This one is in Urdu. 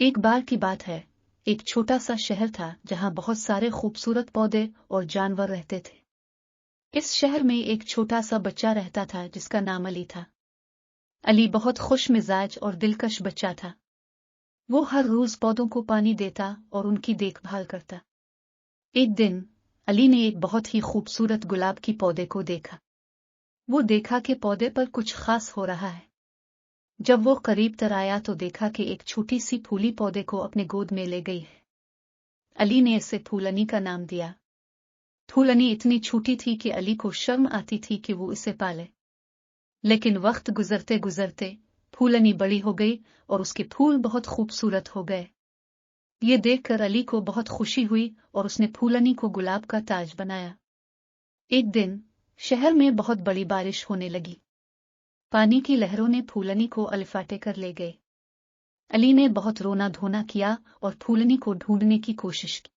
ایک بار کی بات ہے، ایک چھوٹا سا شہر تھا جہاں بہت سارے خوبصورت پودے اور جانور رہتے تھے۔ اس شہر میں ایک چھوٹا سا بچہ رہتا تھا جس کا نام علی تھا۔ علی بہت خوش مزاج اور دلکش بچہ تھا۔ وہ ہر روز پودوں کو پانی دیتا اور ان کی دیکھ بھال کرتا۔ ایک دن علی نے ایک بہت ہی خوبصورت گلاب کی پودے کو دیکھا۔ وہ دیکھا کہ پودے پر کچھ خاص ہو رہا ہے۔ جب وہ قریب تر آیا تو دیکھا کہ ایک چھوٹی سی پھولی پودے کو اپنے گود میں لے گئی ہے۔ علی نے اسے پھولنی کا نام دیا۔ پھولنی اتنی چھوٹی تھی کہ علی کو شرم آتی تھی کہ وہ اسے پالے، لیکن وقت گزرتے گزرتے پھولنی بڑی ہو گئی اور اس کے پھول بہت خوبصورت ہو گئے۔ یہ دیکھ کر علی کو بہت خوشی ہوئی اور اس نے پھولنی کو گلاب کا تاج بنایا۔ ایک دن شہر میں بہت بڑی بارش ہونے لگی۔ پانی کی لہروں نے پھولنی کو الفاٹے کر لے گئے۔ علی نے بہت رونا دھونا کیا اور پھولنی کو ڈھونڈنے کی کوشش کی،